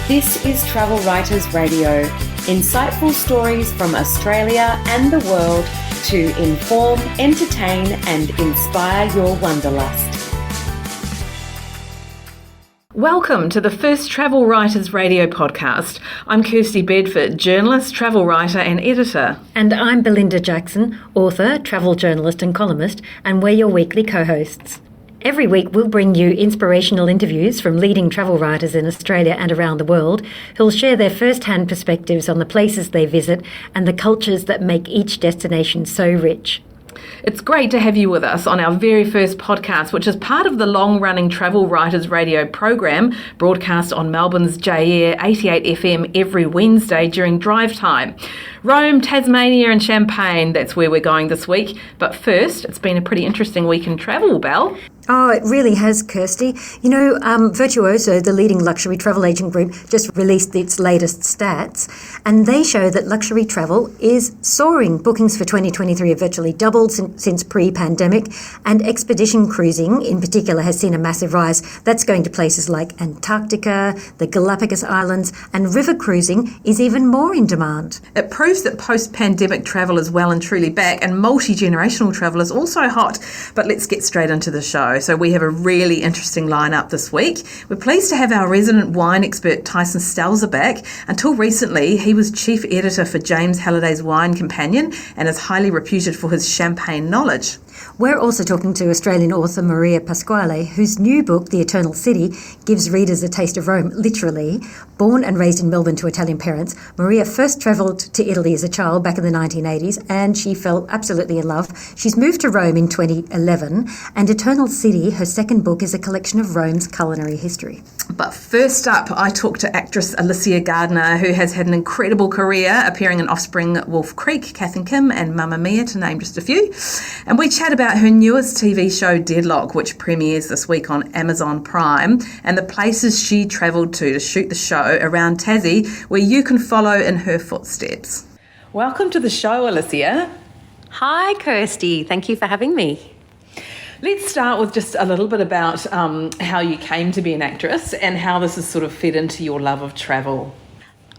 This is Travel Writers Radio, insightful stories from Australia and the world to inform, entertain and inspire your wanderlust. Welcome to the first Travel Writers Radio podcast. I'm Kirstie Bedford, journalist, travel writer and editor. And I'm Belinda Jackson, author, travel journalist and columnist, and we're your weekly co-hosts. Every week we'll bring you inspirational interviews from leading travel writers in Australia and around the world who'll share their first-hand perspectives on the places they visit and the cultures that make each destination so rich. It's great to have you with us on our very first podcast, which is part of the long-running Travel Writers Radio program, broadcast on Melbourne's J-Air 88 FM every Wednesday during drive time. Rome, Tasmania and Champagne, that's where we're going this week. But first, it's been a pretty interesting week in travel, Belle. Oh, it really has, Kirstie. You know, Virtuoso, the leading luxury travel agent group, just released its latest stats, and they show that luxury travel is soaring. Bookings for 2023 have virtually doubled since pre-pandemic, and expedition cruising, in particular, has seen a massive rise. That's going to places like Antarctica, the Galapagos Islands, and river cruising is even more in demand. It proves that post-pandemic travel is well and truly back, and multi-generational travel is also hot. But let's get straight into the show. So we have a really interesting lineup this week. We're pleased to have our resident wine expert Tyson Stelzer back. Until recently, he was chief editor for James Halliday's Wine Companion and is highly reputed for his champagne knowledge. We're also talking to Australian author Maria Pasquale, whose new book, The Eternal City, gives readers a taste of Rome, literally. Born and raised in Melbourne to Italian parents, Maria first travelled to Italy as a child back in the 1980s, and she fell absolutely in love. She's moved to Rome in 2011, and Eternal City, her second book, is a collection of Rome's culinary history. But first up, I talked to actress Alicia Gardiner, who has had an incredible career appearing in Offspring, Wolf Creek, Kath and Kim and Mamma Mia, to name just a few. And we chat about her newest TV show, Deadlock, which premieres this week on Amazon Prime, and the places she travelled to shoot the show around Tassie, where you can follow in her footsteps. Welcome to the show, Alicia. Hi, Kirstie. Thank you for having me. Let's start with just a little bit about how you came to be an actress and how this has sort of fed into your love of travel.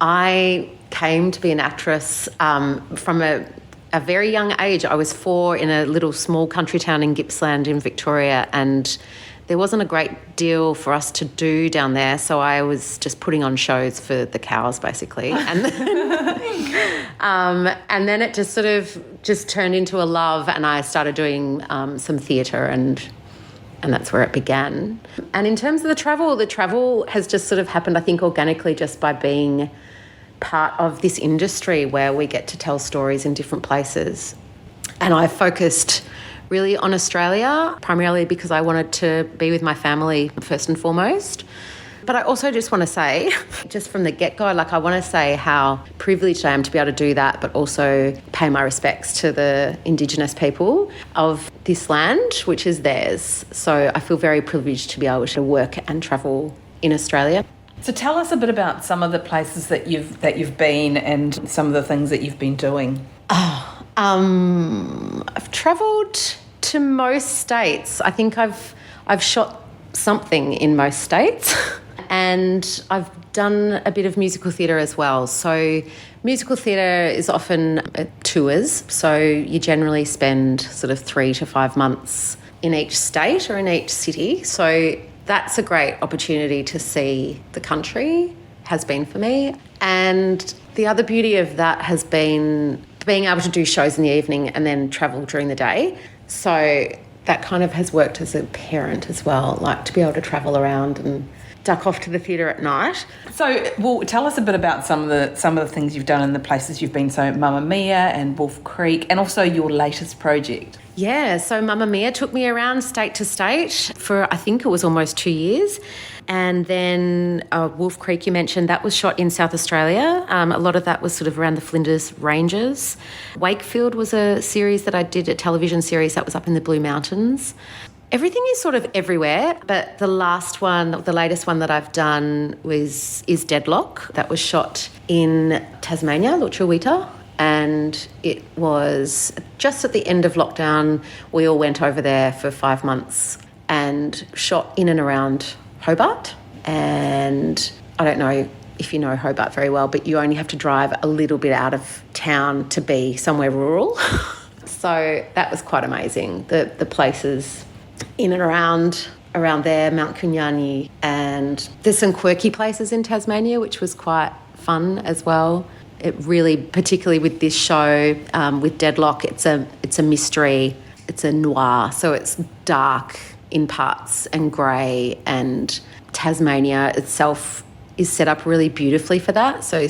I came to be an actress from a very young age. I was 4 in a little small country town in Gippsland in Victoria, and there wasn't a great deal for us to do down there, so I was just putting on shows for the cows, basically. And then it just sort of just turned into a love, and I started doing some theatre, and that's where it began. And in terms of the travel has just sort of happened, I think, organically, just by being part of this industry where we get to tell stories in different places. And I focused really on Australia, primarily because I wanted to be with my family first and foremost. But I also just want to say, just from the get-go, I want to say how privileged I am to be able to do that, but also pay my respects to the Indigenous people of this land, which is theirs. So I feel very privileged to be able to work and travel in Australia. So tell us a bit about some of the places that you've been and some of the things that you've been doing. I've travelled to most states. I think I've shot something in most states. And I've done a bit of musical theatre as well. So musical theatre is often tours. So you generally spend sort of 3 to 5 months in each state or in each city. So that's a great opportunity to see the country, has been for me. And the other beauty of that has been being able to do shows in the evening and then travel during the day. So that kind of has worked as a parent as well, to be able to travel around and duck off to the theatre at night. So, well, tell us a bit about some of the things you've done in the places you've been. So, Mamma Mia and Wolf Creek, and also your latest project. Yeah, so Mamma Mia took me around state to state for, I think it was almost 2 years. And then Wolf Creek, you mentioned, that was shot in South Australia. A lot of that was sort of around the Flinders Ranges. Wakefield was a series that I did, a television series that was up in the Blue Mountains. Everything is sort of everywhere, but the latest one that I've done is Deadlock. That was shot in Tasmania, Lutruwita, and it was just at the end of lockdown. We all went over there for 5 months and shot in and around Hobart. And I don't know if you know Hobart very well, but you only have to drive a little bit out of town to be somewhere rural. So that was quite amazing. The places in and around there, Mount Kunyani, and there's some quirky places in Tasmania, which was quite fun as well. It really, particularly with this show, with Deadlock, it's a mystery, it's a noir, so it's dark in parts and grey, and Tasmania itself is set up really beautifully for that. So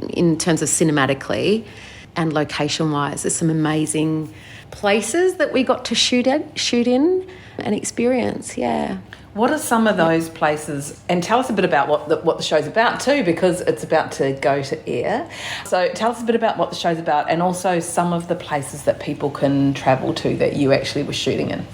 in terms of cinematically and location-wise, there's some amazing places that we got to shoot in and experience, yeah. What are some of those places? And tell us a bit about what the show's about too, because it's about to go to air. So tell us a bit about what the show's about, and also some of the places that people can travel to that you actually were shooting in.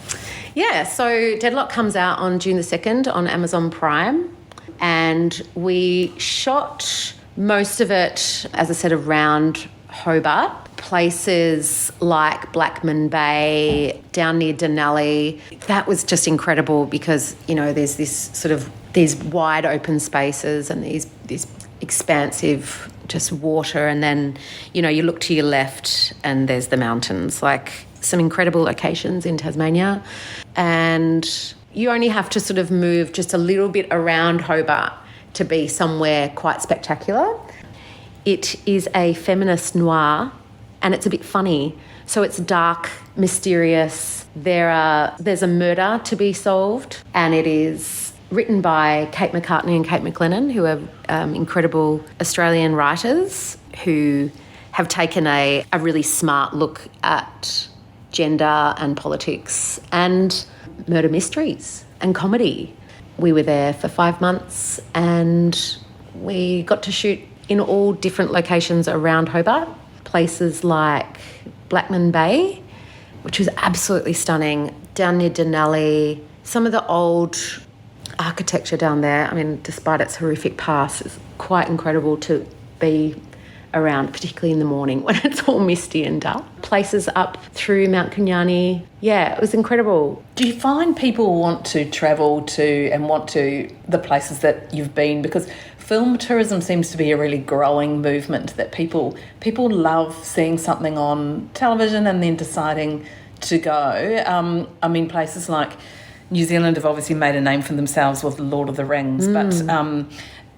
Yeah, so Deadlock comes out on June the 2nd on Amazon Prime, and we shot most of it, as I said, around Hobart. Places like Blackman Bay, down near Denali. That was just incredible because, you know, there's these wide open spaces and these expansive just water, and then, you know, you look to your left and there's the mountains. Like, some incredible locations in Tasmania, and you only have to sort of move just a little bit around Hobart to be somewhere quite spectacular. It is a feminist noir, and it's a bit funny. So it's dark, mysterious. There's a murder to be solved, and it is written by Kate McCartney and Kate McLennan, who are incredible Australian writers who have taken a really smart look at gender and politics and murder mysteries and comedy. We were there for 5 months, and we got to shoot in all different locations around Hobart. Places like Blackman Bay, which was absolutely stunning, down near Denali. Some of the old architecture down there, I mean, despite its horrific past, it's quite incredible to be around, particularly in the morning when it's all misty and dark. Places up through Mount Kunyani. Yeah, it was incredible. Do you find people want to travel to and want to the places that you've been? Because film tourism seems to be a really growing movement, that people love seeing something on television and then deciding to go. I mean, places like New Zealand have obviously made a name for themselves with Lord of the Rings, but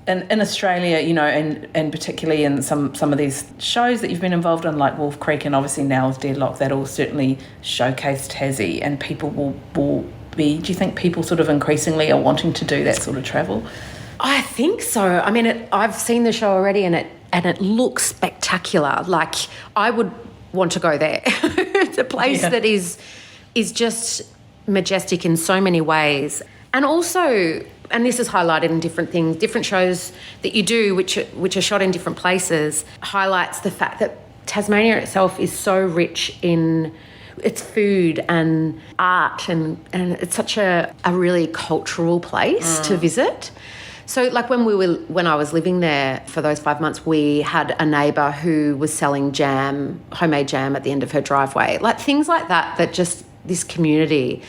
in Australia, you know, and particularly in some of these shows that you've been involved in, like Wolf Creek and obviously now with Deadlock, that will certainly showcase Tassie, and people will be, do you think people sort of increasingly are wanting to do that sort of travel? I think so. I mean, I've seen the show already, and it looks spectacular. Like, I would want to go there. It's a place that is just majestic in so many ways. And also, and this is highlighted in different things, different shows that you do, which are shot in different places, highlights the fact that Tasmania itself is so rich in its food and art, and it's such a really cultural place to visit. So, like, when I was living there for those 5 months, we had a neighbour who was selling homemade jam at the end of her driveway. Like, things like that just this community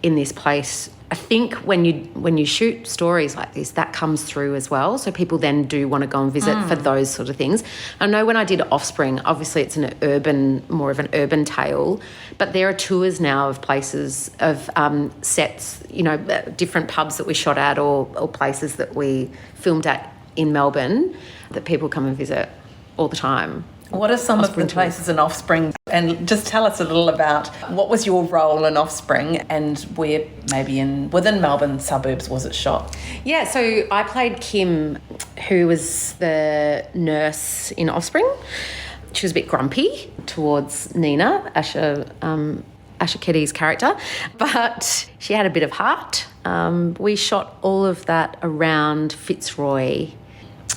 in this place. I think when you shoot stories like this, that comes through as well. So people then do want to go and visit for those sort of things. I know when I did Offspring, obviously it's more of an urban tale, but there are tours now of places, of sets, you know, different pubs that we shot at or places that we filmed at in Melbourne that people come and visit all the time. What are some of the places in Offspring? And just tell us a little about what was your role in Offspring and where maybe within Melbourne suburbs was it shot? Yeah, so I played Kim, who was the nurse in Offspring. She was a bit grumpy towards Nina, Asha Keddy's character, but she had a bit of heart. We shot all of that around Fitzroy.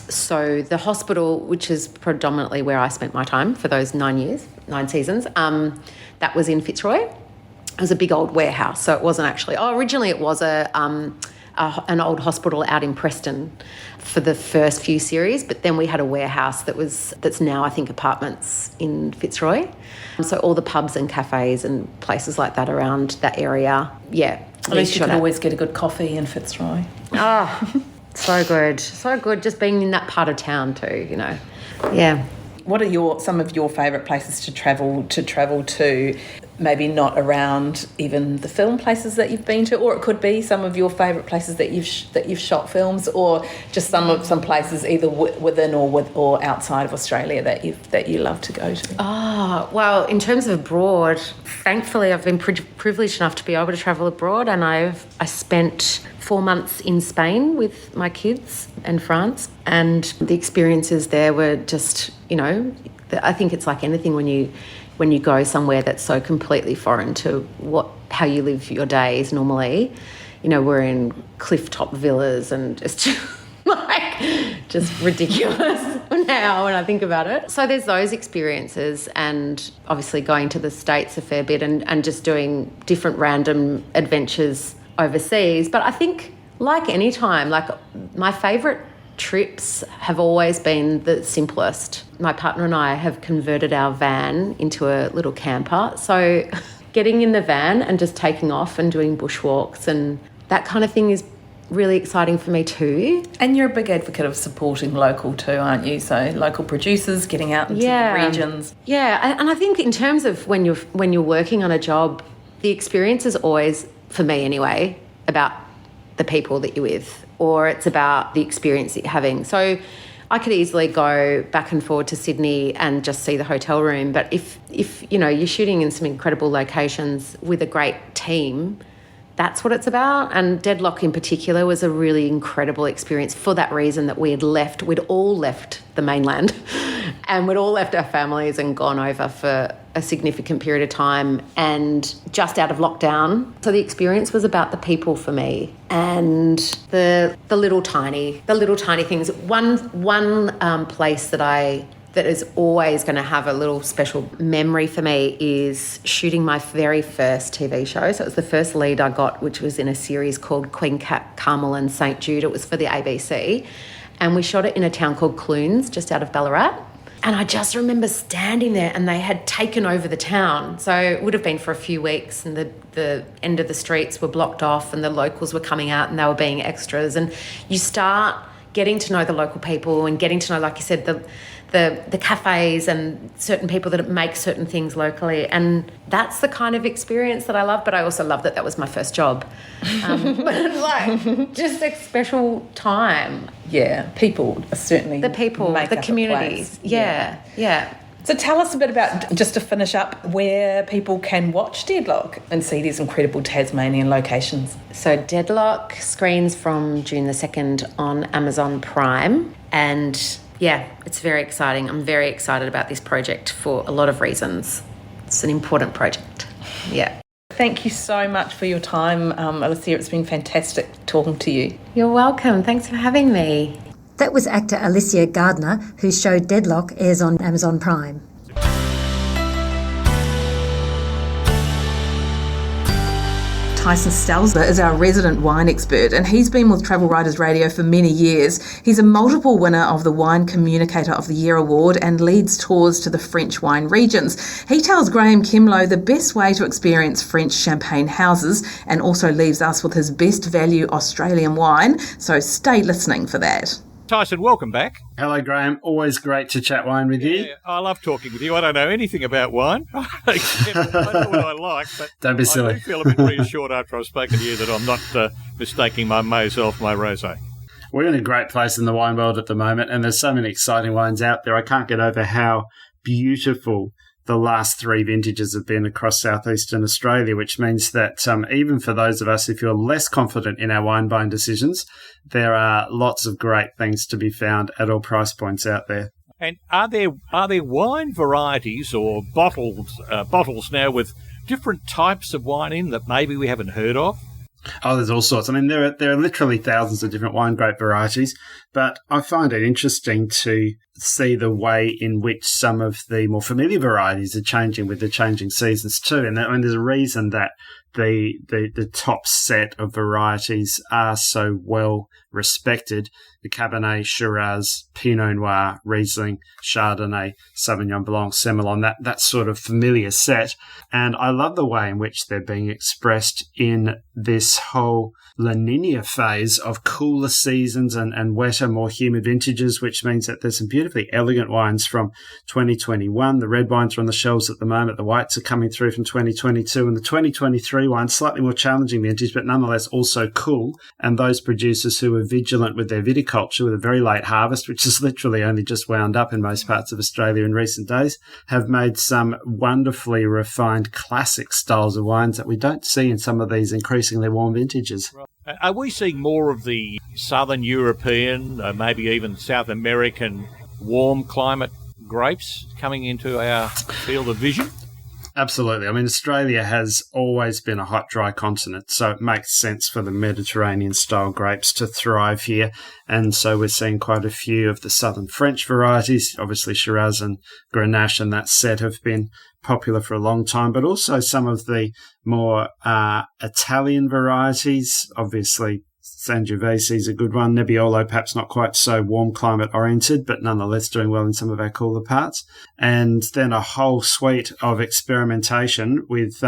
So the hospital, which is predominantly where I spent my time for those 9 seasons, that was in Fitzroy. It was a big old warehouse, so it wasn't actually... originally it was an old hospital out in Preston for the first few series, but then we had a warehouse that's now, I think, apartments in Fitzroy. So all the pubs and cafes and places like that around that area, yeah. At least you could always get a good coffee in Fitzroy. So good. So good just being in that part of town too, you know. Yeah. What are some of your favourite places to travel to? Maybe not around even the film places that you've been to, or it could be some of your favourite places that you've shot films, or just some places either within or outside of Australia that you love to go to. Well, in terms of abroad, thankfully I've been privileged enough to be able to travel abroad, and I spent 4 months in Spain with my kids and France, and the experiences there were just, you know, I think it's like anything when you go somewhere that's so completely foreign to how you live your days normally. You know, we're in cliff-top villas and just just ridiculous now when I think about it. So there's those experiences, and obviously going to the States a fair bit and just doing different random adventures overseas. But I think, like any time, like my favourite trips have always been the simplest. My partner and I have converted our van into a little camper. So getting in the van and just taking off and doing bushwalks and that kind of thing is really exciting for me too. And you're a big advocate of supporting local too, aren't you? So local producers, getting out into the regions. Yeah, and I think in terms of when you're working on a job, the experience is always, for me anyway, about the people that you're with, or it's about the experience that you're having. So I could easily go back and forward to Sydney and just see the hotel room, but if you know, you're shooting in some incredible locations with a great team, that's what it's about. And Deadlock in particular was a really incredible experience for that reason, that we'd all left the mainland and we'd all left our families and gone over for a significant period of time and just out of lockdown. So the experience was about the people for me and the little tiny things. One place that is always going to have a little special memory for me is shooting my very first TV show. So it was the first lead I got, which was in a series called Queen Carmel and St. Jude. It was for the ABC. And we shot it in a town called Clunes, just out of Ballarat. And I just remember standing there and they had taken over the town. So it would have been for a few weeks, and the end of the streets were blocked off and the locals were coming out and they were being extras. And you start getting to know the local people and getting to know, like you said, the cafes and certain people that make certain things locally. And that's the kind of experience that I love. But I also love that was my first job. But like, just a special time. Yeah, people are certainly the people, the communities. Yeah. So tell us a bit about, just to finish up, where people can watch Deadlock and see these incredible Tasmanian locations. So Deadlock screens from June the 2nd on Amazon Prime, and yeah, it's very exciting. I'm very excited about this project for a lot of reasons. It's an important project. Yeah. Thank you so much for your time, Alicia. It's been fantastic talking to you. You're welcome. Thanks for having me. That was actor Alicia Gardiner, whose show Deadlock airs on Amazon Prime. Tyson Stelzer is our resident wine expert, and he's been with Travel Writers Radio for many years. He's a multiple winner of the Wine Communicator of the Year award and leads tours to the French wine regions. He tells Graham Kimlow the best way to experience French champagne houses, and also leaves us with his best value Australian wine. So stay listening for that. Tyson, welcome back. Hello, Graham. Always great to chat wine with you. Yeah, I love talking with you. I don't know anything about wine. I know what I like, but don't be silly. I do feel a bit reassured after I've spoken to you that I'm not mistaking my Moselle for my rosé. We're in a great place in the wine world at the moment, and there's so many exciting wines out there. I can't get over how beautiful the last 3 vintages have been across southeastern Australia, which means that even for those of us, if you're less confident in our wine buying decisions, there are lots of great things to be found at all price points out there. And are there wine varieties or bottles now with different types of wine in that maybe we haven't heard of? Oh, there's all sorts. I mean, there are literally thousands of different wine grape varieties, but I find it interesting to see the way in which some of the more familiar varieties are changing with the changing seasons too. And there's a reason that the top set of varieties are so well respected, the Cabernet, Shiraz, Pinot Noir, Riesling, Chardonnay, Sauvignon Blanc, Semillon, that sort of familiar set. And I love the way in which they're being expressed in this whole La Nina phase of cooler seasons and wetter, more humid vintages, which means that there's some beautifully elegant wines from 2021. The red wines are on the shelves at the moment. The whites are coming through from 2022. And the 2023 wines, slightly more challenging vintage, but nonetheless also cool. And those producers who are vigilant with their viticulture with a very late harvest, which is literally only just wound up in most parts of Australia in recent days, have made some wonderfully refined classic styles of wines that we don't see in some of these increasingly warm vintages. Are we seeing more of the Southern European, maybe even South American warm climate grapes coming into our field of vision? Absolutely. I mean, Australia has always been a hot, dry continent, so it makes sense for the Mediterranean-style grapes to thrive here. And so we're seeing quite a few of the southern French varieties. Obviously, Shiraz and Grenache and that set have been popular for a long time, but also some of the more Italian varieties. Obviously, Sangiovese is a good one. Nebbiolo, perhaps not quite so warm climate oriented, but nonetheless doing well in some of our cooler parts. And then a whole suite of experimentation with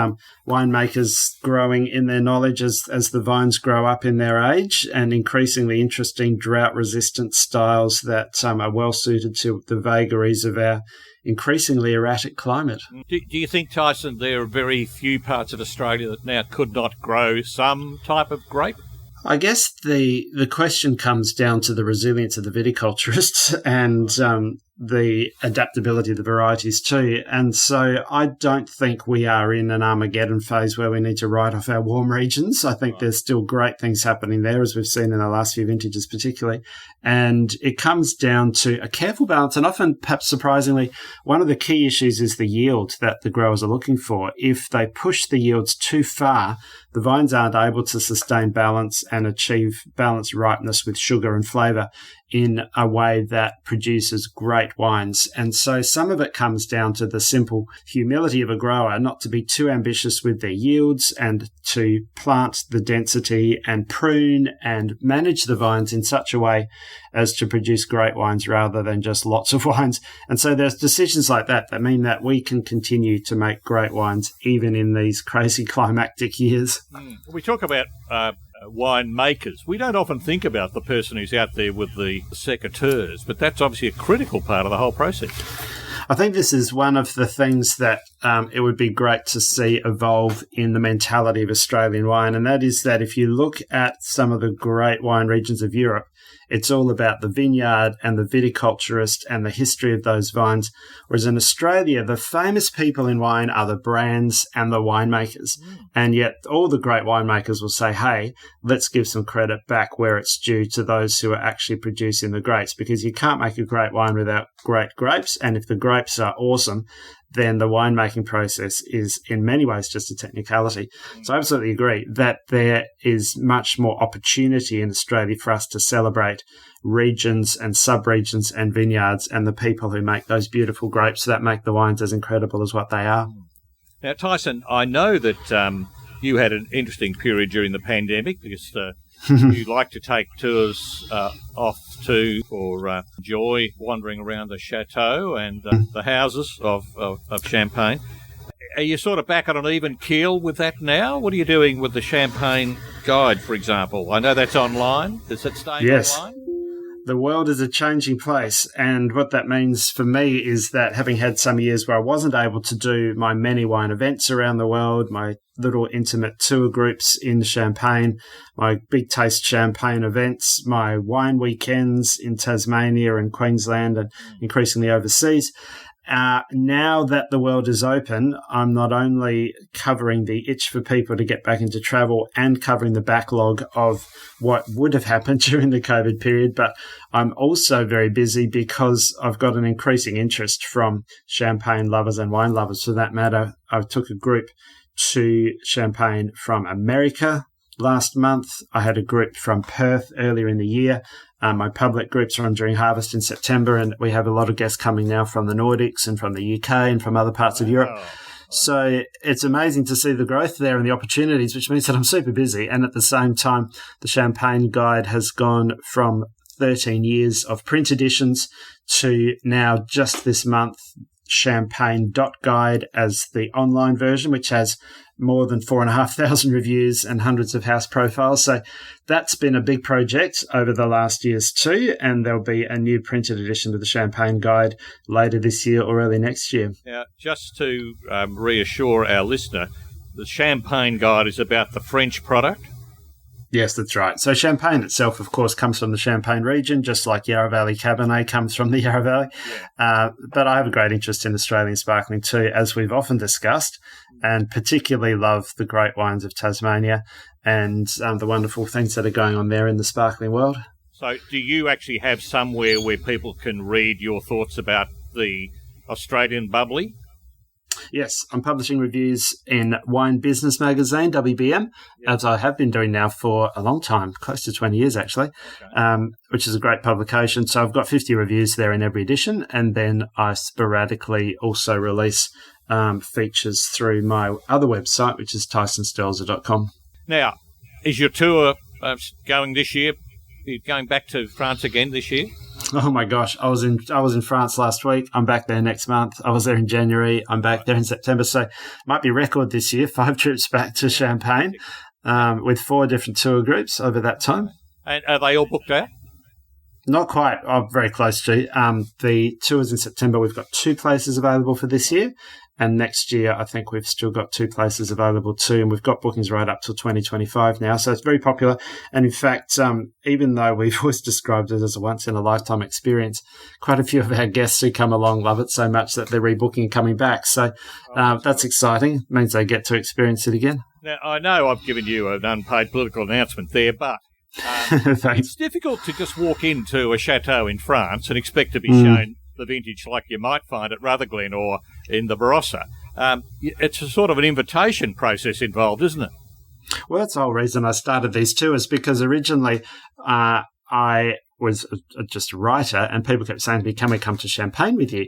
winemakers growing in their knowledge as the vines grow up in their age, and increasingly interesting drought-resistant styles that are well suited to the vagaries of our increasingly erratic climate. Do you think, Tyson, there are very few parts of Australia that now could not grow some type of grape? I guess the question comes down to the resilience of the viticulturists and the adaptability of the varieties too. And so I don't think we are in an Armageddon phase where we need to write off our warm regions. I think there's still great things happening there, as we've seen in the last few vintages particularly. And it comes down to a careful balance. And often, perhaps surprisingly, one of the key issues is the yield that the growers are looking for. If they push the yields too far, the vines aren't able to sustain balance and achieve balanced ripeness with sugar and flavour in a way that produces great wines. And so some of it comes down to the simple humility of a grower not to be too ambitious with their yields and to plant the density and prune and manage the vines in such a way as to produce great wines rather than just lots of wines. And so there's decisions like that that mean that we can continue to make great wines even in these crazy climactic years. We talk about wine makers. We don't often think about the person who's out there with the secateurs, but that's obviously a critical part of the whole process. I think this is one of the things that it would be great to see evolve in the mentality of Australian wine, and that is that if you look at some of the great wine regions of Europe, it's all about the vineyard and the viticulturist and the history of those vines. Whereas in Australia, the famous people in wine are the brands and the winemakers. And yet all the great winemakers will say, hey, let's give some credit back where it's due to those who are actually producing the grapes, because you can't make a great wine without great grapes. And if the grapes are awesome, then the winemaking process is in many ways just a technicality. So I absolutely agree that there is much more opportunity in Australia for us to celebrate regions and sub-regions and vineyards and the people who make those beautiful grapes that make the wines as incredible as what they are. Now, Tyson, I know that you had an interesting period during the pandemic because you like to take tours off to for joy, wandering around the chateau and the houses of Champagne. Are you sort of back on an even keel with that now? What are you doing with the Champagne Guide, for example? I know that's online. Is it staying online? The world is a changing place, and what that means for me is that having had some years where I wasn't able to do my many wine events around the world, my little intimate tour groups in Champagne, my Big Taste Champagne events, my wine weekends in Tasmania and Queensland and increasingly overseas, now that the world is open, I'm not only covering the itch for people to get back into travel and covering the backlog of what would have happened during the COVID period, but I'm also very busy because I've got an increasing interest from champagne lovers and wine lovers for that matter. I took a group to Champagne from America last month. I had a group from Perth earlier in the year. My public groups are on during harvest in September, and we have a lot of guests coming now from the Nordics and from the UK and from other parts of Europe. So it's amazing to see the growth there and the opportunities, which means that I'm super busy. And at the same time, the Champagne Guide has gone from 13 years of print editions to now just this month, champagne.guide as the online version, which has more than 4,500 reviews and hundreds of house profiles. So that's been a big project over the last years too, and there'll be a new printed edition of the Champagne Guide later this year or early next year. Now, just to reassure our listener, the Champagne Guide is about the French product. Yes, that's right. So Champagne itself, of course, comes from the Champagne region, just like Yarra Valley Cabernet comes from the Yarra Valley. Yeah. But I have a great interest in Australian sparkling too, as we've often discussed, and particularly love the great wines of Tasmania and the wonderful things that are going on there in the sparkling world. So do you actually have somewhere where people can read your thoughts about the Australian bubbly? Yes, I'm publishing reviews in Wine Business Magazine, WBM, as I have been doing now for a long time, close to 20 years actually, which is a great publication. So I've got 50 reviews there in every edition, and then I sporadically also release features through my other website, which is tysonstelzer.com. Now, is your tour going this year? Are you going back to France again this year? Oh my gosh, I was in France last week. I'm back there next month. I was there in January. I'm back there in September. So might be record this year, 5 trips back to Champagne with 4 different tour groups over that time. And are they all booked out? Not quite. I'm very close to. The tours in September, we've got 2 places available for this year. And next year, I think we've still got 2 places available too. And we've got bookings right up till 2025 now. So it's very popular. And in fact, even though we've always described it as a once-in-a-lifetime experience, quite a few of our guests who come along love it so much that they're rebooking and coming back. So that's exciting. It means they get to experience it again. Now, I know I've given you an unpaid political announcement there, but it's difficult to just walk into a chateau in France and expect to be shown the vintage like you might find at Rutherglen or in the Barossa. It's a sort of an invitation process involved, isn't it? Well, that's the whole reason I started these tours, because originally I was just a writer and people kept saying to me, can we come to Champagne with you?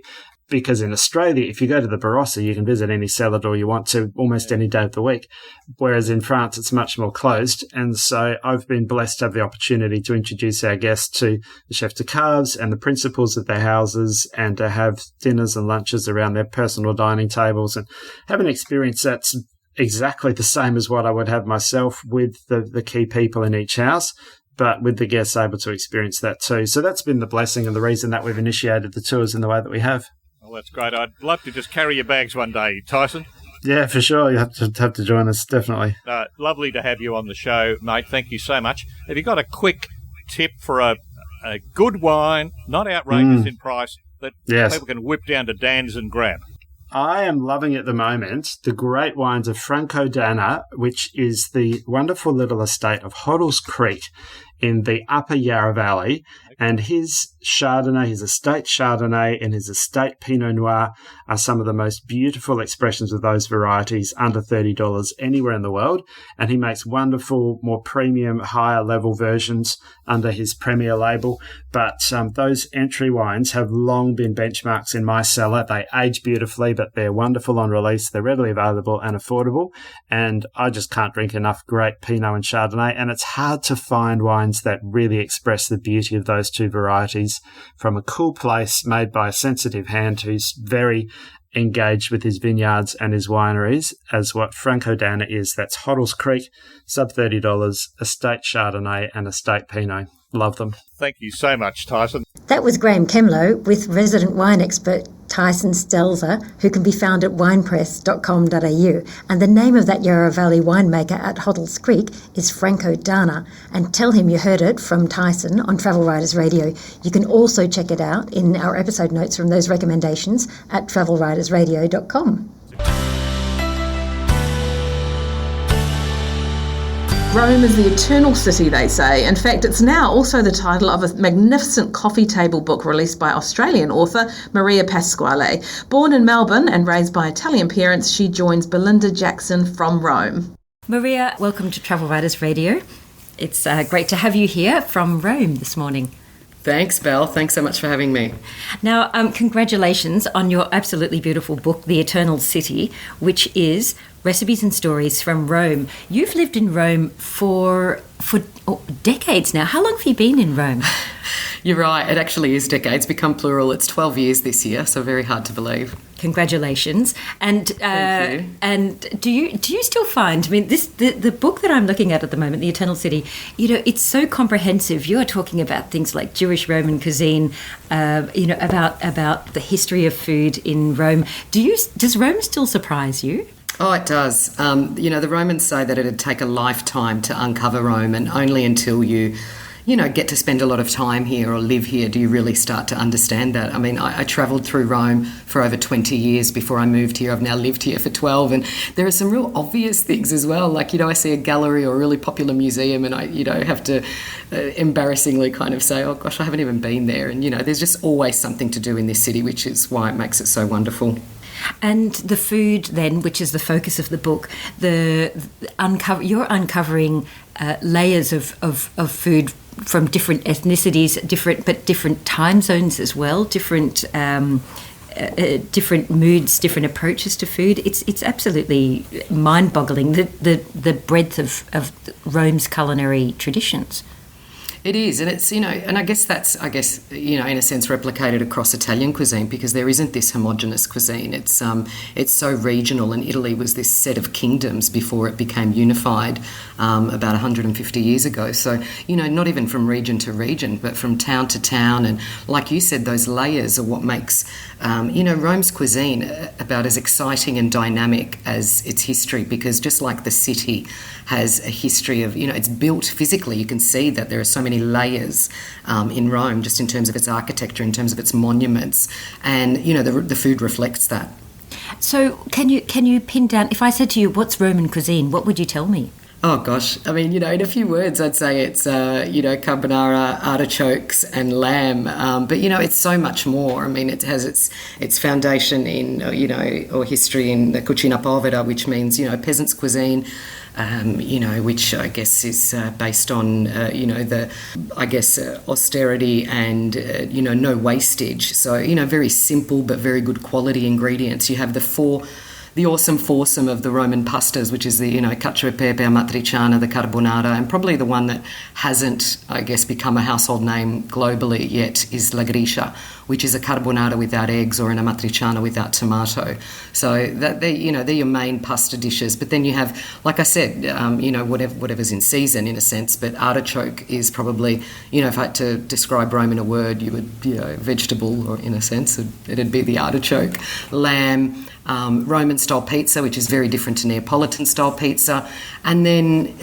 Because in Australia, if you go to the Barossa, you can visit any cellar door you want to almost any day of the week. Whereas in France, it's much more closed. And so I've been blessed to have the opportunity to introduce our guests to the chef de caves and the principals of their houses, and to have dinners and lunches around their personal dining tables and have an experience that's exactly the same as what I would have myself, with the key people in each house, but with the guests able to experience that too. So that's been the blessing and the reason that we've initiated the tours in the way that we have. Well, that's great. I'd love to just carry your bags one day, Tyson. Yeah, for sure. You have to join us, definitely. Lovely to have you on the show, mate. Thank you so much. Have you got a quick tip for a good wine, not outrageous in price, that people can whip down to Dan's and grab? I am loving at the moment the great wines of Franco Dana, which is the wonderful little estate of Hoddles Creek in the upper Yarra Valley. And his Chardonnay, his estate Chardonnay and his estate Pinot Noir are some of the most beautiful expressions of those varieties, under $30 anywhere in the world. And he makes wonderful, more premium, higher level versions under his Premier label. But those entry wines have long been benchmarks in my cellar. They age beautifully, but they're wonderful on release. They're readily available and affordable. And I just can't drink enough great Pinot and Chardonnay. And it's hard to find wines that really express the beauty of those 2 varieties from a cool place made by a sensitive hand who's very engaged with his vineyards and his wineries, as what Franco Dana is. That's Hoddles Creek, sub $30, estate Chardonnay and estate Pinot. Love them. Thank you so much, Tyson. That was Graham Kemlow with resident wine expert Tyson Stelzer, who can be found at winepress.com.au. And the name of that Yarra Valley winemaker at Hoddles Creek is Franco Dana. And tell him you heard it from Tyson on Travel Writers Radio. You can also check it out in our episode notes from those recommendations at travelwritersradio.com. Rome is the eternal city, they say. In fact, it's now also the title of a magnificent coffee table book released by Australian author Maria Pasquale. Born in Melbourne and raised by Italian parents, she joins Belinda Jackson from Rome. Maria, welcome to Travel Writers Radio. It's great to have you here from Rome this morning. Thanks, Belle. Thanks so much for having me. Now, congratulations on your absolutely beautiful book, The Eternal City, which is Recipes and Stories from Rome. You've lived in Rome for decades now. How long have you been in Rome? You're right. It actually is decades. Become plural. It's 12 years this year, so very hard to believe. Congratulations. And Thank you. And do you still find, I mean, the book that I'm looking at the moment, The Eternal City, it's so comprehensive. You're talking about things like Jewish Roman cuisine, about the history of food in Rome. Does Rome still surprise you? Oh, it does. The Romans say that it'd take a lifetime to uncover Rome, and only until you get to spend a lot of time here or live here do you really start to understand that. I mean, I travelled through Rome for over 20 years before I moved here. I've now lived here for 12, and there are some real obvious things as well. Like, I see a gallery or a really popular museum and I, have to embarrassingly kind of say, oh gosh, I haven't even been there. And, there's just always something to do in this city, which is why it makes it so wonderful. And the food, then, which is the focus of the book, you're uncovering layers of food from different ethnicities, different time zones as well, different moods, different approaches to food. It's absolutely mind-boggling the breadth of Rome's culinary traditions. It is, and it's, and I guess that's, in a sense replicated across Italian cuisine, because there isn't this homogenous cuisine. It's so regional, and Italy was this set of kingdoms before it became unified about 150 years ago. So, not even from region to region, but from town to town. And like you said, those layers are what makes, Rome's cuisine about as exciting and dynamic as its history, because just like the city has a history of, it's built physically. You can see that there are so many layers in Rome, just in terms of its architecture, in terms of its monuments, and the food reflects that. So can you pin down, if I said to you, what's Roman cuisine, what would you tell me? Oh gosh, I mean, in a few words I'd say it's carbonara, artichokes and lamb, but it's so much more. I mean, it has its foundation in or history in the cucina povera, which means peasants' cuisine, which I guess is based on austerity and no wastage. So very simple but very good quality ingredients. You have the awesome foursome of the Roman pastas, which is the, cacio e pepe, amatriciana, the carbonara, and probably the one that hasn't, I guess, become a household name globally yet is la grisha, which is a carbonara without eggs or an amatriciana without tomato. So that they're your main pasta dishes. But then you have, like I said, whatever's in season in a sense. But artichoke is probably, if I had to describe Rome in a word, you would, vegetable, or in a sense, it'd be the artichoke. Lamb. Roman-style pizza, which is very different to Neapolitan-style pizza. And then,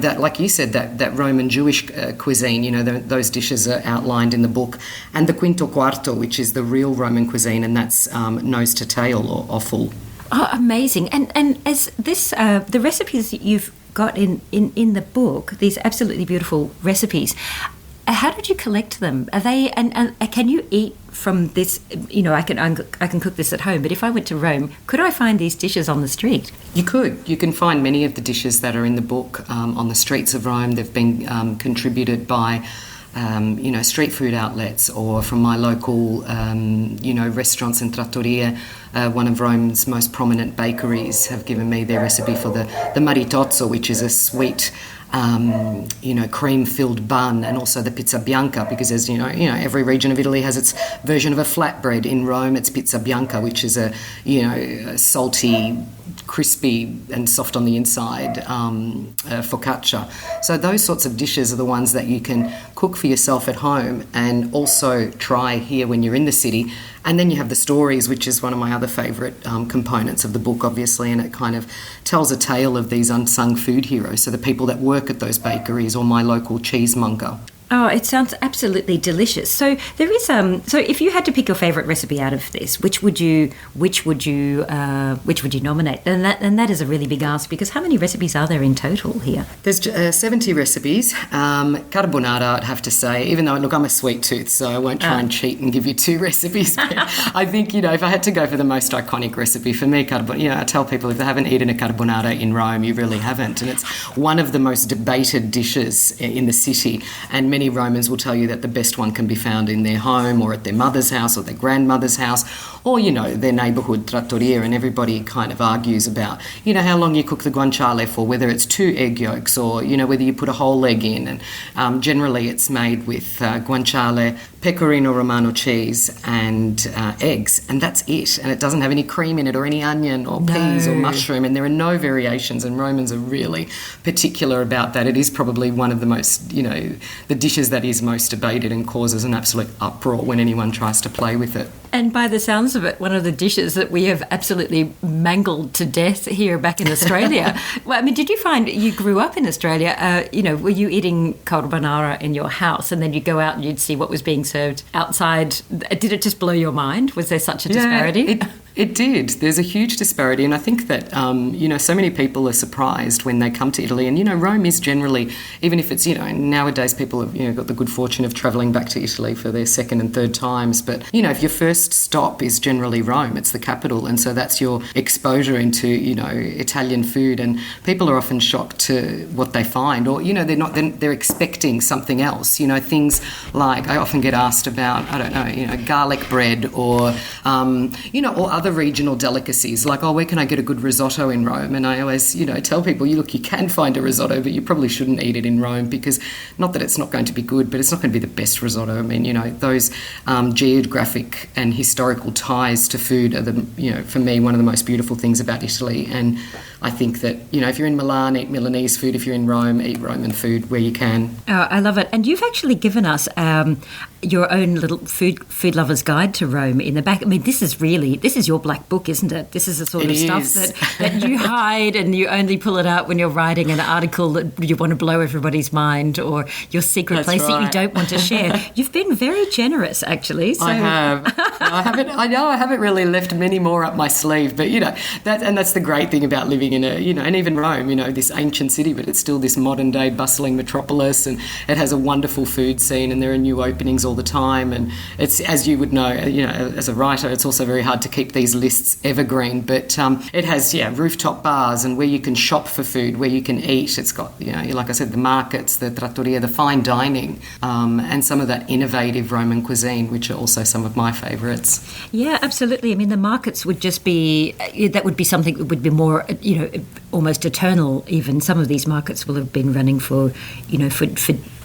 that, like you said, that Roman Jewish cuisine, those dishes are outlined in the book. And the quinto quarto, which is the real Roman cuisine, and that's nose to tail or offal. Oh, amazing. And as this, the recipes that you've got in the book, these absolutely beautiful recipes, how did you collect them? Are they, and can you eat from this? I can cook this at home, but if I went to Rome, could I find these dishes on the street? You could. You can find many of the dishes that are in the book on the streets of Rome. They've been contributed by, street food outlets, or from my local, restaurants and trattoria. One of Rome's most prominent bakeries have given me their recipe for the maritozzo, which is a sweet, cream-filled bun, and also the pizza bianca, because as every region of Italy has its version of a flatbread. In Rome, it's pizza bianca, which is a salty, crispy and soft on the inside focaccia. So those sorts of dishes are the ones that you can cook for yourself at home and also try here when you're in the city. And then you have the stories, which is one of my other favourite components of the book, obviously, and it kind of tells a tale of these unsung food heroes, so the people that work at those bakeries, or my local cheesemonger. Oh, it sounds absolutely delicious. So there is so if you had to pick your favourite recipe out of this, which would you nominate? And that is a really big ask, because how many recipes are there in total here? There's 70 recipes. Carbonara, I'd have to say, even though, look, I'm a sweet tooth, so I won't try and cheat and give you 2 recipes. But I think, if I had to go for the most iconic recipe, for me, carbonara, I tell people if they haven't eaten a carbonara in Rome, you really haven't. And it's one of the most debated dishes in the city. And many Romans will tell you that the best one can be found in their home or at their mother's house or their grandmother's house, or, their neighbourhood trattoria, and everybody kind of argues about, how long you cook the guanciale for, whether it's 2 egg yolks or, whether you put a whole egg in. And generally it's made with guanciale, pecorino romano cheese and eggs, and that's it. And it doesn't have any cream in it or any onion or peas or mushroom, and there are no variations, and Romans are really particular about that. It is probably one of the most, the dishes that is most debated and causes an absolute uproar when anyone tries to play with it. And by the sounds of it, one of the dishes that we have absolutely mangled to death here back in Australia. Well, I mean, did you find you grew up in Australia? Were you eating carbonara in your house and then you'd go out and you'd see what was being served outside? Did it just blow your mind? Was there such a disparity? It did. There's a huge disparity, and I think that, so many people are surprised when they come to Italy. And, Rome is generally, even if it's, nowadays people have, got the good fortune of travelling back to Italy for their second and third times. But, if your first stop is generally Rome, it's the capital, and so that's your exposure into, Italian food. And people are often shocked to what they find, or, they're expecting something else. Things like, I often get asked about, garlic bread or, or other regional delicacies, like, where can I get a good risotto in Rome? And I always, tell people, you can find a risotto, but you probably shouldn't eat it in Rome, because not that it's not going to be good, but it's not going to be the best risotto. I mean, those geographic and historical ties to food are for me, one of the most beautiful things about Italy. And I think that, if you're in Milan, eat Milanese food. If you're in Rome, eat Roman food where you can. Oh, I love it. And you've actually given us your own little food lover's guide to Rome in the back. I mean, this is your black book, isn't it? This is the sort of stuff that you hide, and you only pull it out when you're writing an article that you want to blow everybody's mind, or your secret place that you don't want to share. You've been very generous, actually. So. I have. I haven't really left many more up my sleeve, but that's the great thing about living in and even Rome, this ancient city, but it's still this modern day bustling metropolis, and it has a wonderful food scene, and there are new openings all the time. And it's, as you would know, as a writer, it's also very hard to keep these lists evergreen, but it has rooftop bars and where you can shop for food, where you can eat. It's got like I said, the markets, the trattoria, the fine dining, and some of that innovative Roman cuisine, which are also some of my favourites. Yeah, absolutely. I mean, the markets would just be, that would be something that would be more, almost eternal even. Some of these markets will have been running for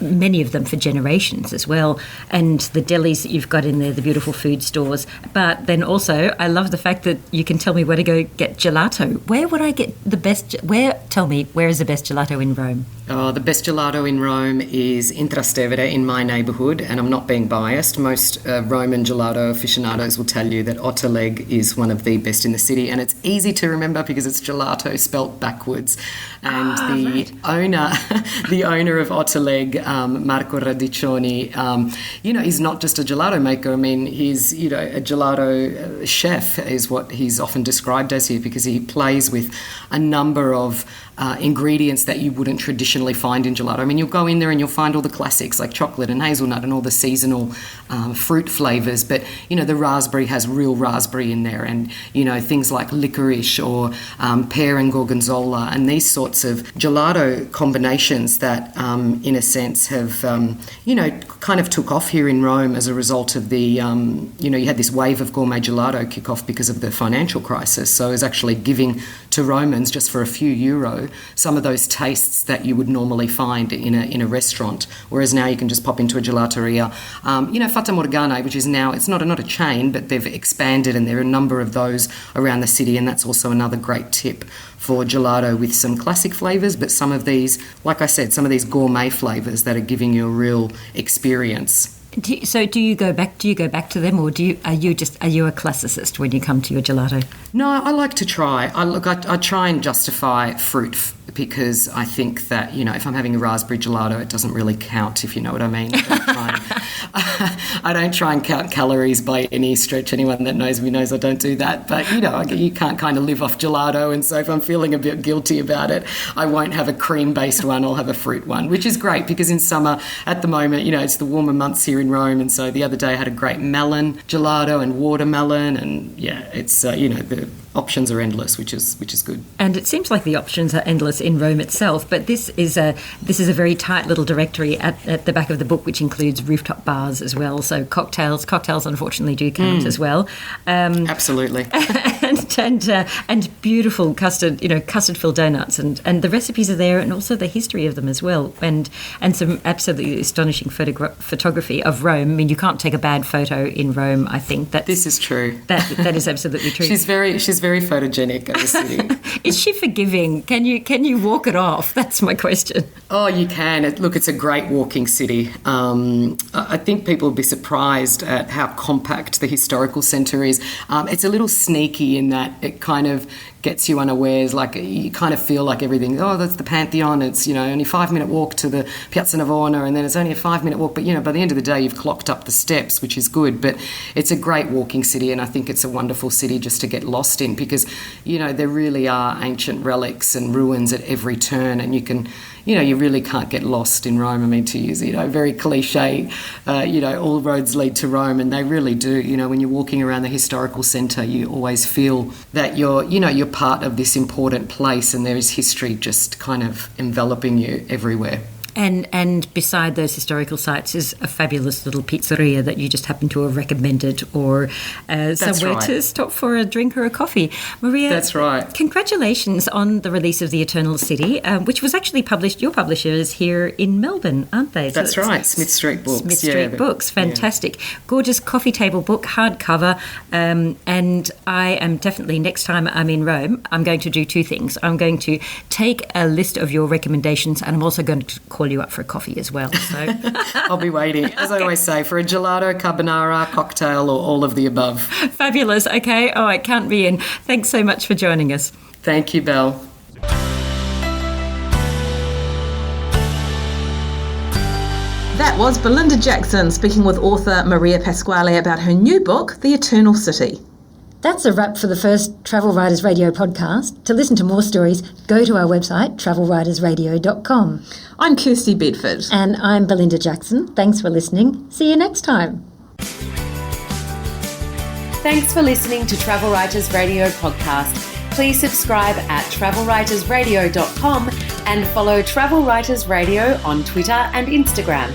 many of them for generations as well. And the delis that you've got in there, the beautiful food stores. But then also, I love the fact that you can tell me where to go get gelato. Where would I get the best, tell me, where is the best gelato in Rome? Oh, the best gelato in Rome is in Trastevere, in my neighbourhood, and I'm not being biased. Most Roman gelato aficionados will tell you that Ottoleg is one of the best in the city, and it's easy to remember because it's gelato spelt backwards. And the owner of Ottoleg, Marco Radiccioni, he's not just a gelato maker. I mean, he's a gelato chef is what he's often described as here, because he plays with a number of ingredients that you wouldn't traditionally find in gelato. I mean, you'll go in there and you'll find all the classics like chocolate and hazelnut and all the seasonal fruit flavours, but, the raspberry has real raspberry in there, and, things like licorice or pear and gorgonzola, and these sorts of gelato combinations that, in a sense, have, kind of took off here in Rome as a result of the, you had this wave of gourmet gelato kick off because of the financial crisis. So it was actually giving to Romans, just for a few euro, some of those tastes that you would normally find in a restaurant, whereas now you can just pop into a gelateria. Fata Morgana, which is now, it's not a chain, but they've expanded, and there are a number of those around the city, and that's also another great tip for gelato, with some classic flavours, but some of these, like I said, some of these gourmet flavours that are giving you a real experience. Do you go back to them, or are you a classicist when you come to your gelato? No, I like to try. I try and justify fruit, because I think that, if I'm having a raspberry gelato, it doesn't really count, if you know what I mean. I don't try and count calories by any stretch. Anyone that knows me knows I don't do that. But, you can't kind of live off gelato, and so if I'm feeling a bit guilty about it, I won't have a cream-based one, I'll have a fruit one, which is great, because in summer, at the moment, it's the warmer months here here in Rome. And so the other day I had a great melon gelato and watermelon, and it's the options are endless, which is good. And it seems like the options are endless in Rome itself, but this is a very tight little directory at the back of the book, which includes rooftop bars as well. So cocktails unfortunately do count as well. Absolutely. and beautiful custard filled donuts, and the recipes are there, and also the history of them as well, and some absolutely astonishing photography of Rome. I mean, you can't take a bad photo in Rome. I think that this is true. That is absolutely true. She's very photogenic of the city. Is she forgiving? Can you walk it off? That's my question. Oh, you can. Look, it's a great walking city. I think people will be surprised at how compact the historical centre is. It's a little sneaky in that it kind of gets you unawares, like you kind of feel like everything, that's the Pantheon, it's, only 5-minute walk to the Piazza Navona, and then it's only a 5-minute walk, but, by the end of the day, you've clocked up the steps, which is good, but it's a great walking city, and I think it's a wonderful city just to get lost in, because, there really are ancient relics and ruins at every turn, and you can, you really can't get lost in Rome. I mean, to use, very cliche, all roads lead to Rome, and they really do. When you're walking around the historical centre, you always feel that you're part of this important place, and there is history just kind of enveloping you everywhere. And beside those historical sites is a fabulous little pizzeria that you just happen to have recommended, or somewhere to stop for a drink or a coffee. Maria, that's right. Congratulations on the release of The Eternal City, which was actually published, your publishers here in Melbourne, aren't they? That's right, Smith Street Books. Smith Street Books, fantastic. Yeah. Gorgeous coffee table book, hardcover, and I am definitely, next time I'm in Rome, I'm going to do two things. I'm going to take a list of your recommendations, and I'm also going to call you up for a coffee as well. So I'll be waiting, as I always say, for a gelato, carbonara, cocktail, or all of the above. Fabulous. Okay. Oh, I can't be in. Thanks so much for joining us. Thank you, Belle. That was Belinda Jackson speaking with author Maria Pasquale about her new book, The Eternal City. That's a wrap for the first Travel Writers Radio podcast. To listen to more stories, go to our website, travelwritersradio.com. I'm Kirstie Bedford. And I'm Belinda Jackson. Thanks for listening. See you next time. Thanks for listening to Travel Writers Radio podcast. Please subscribe at travelwritersradio.com and follow Travel Writers Radio on Twitter and Instagram.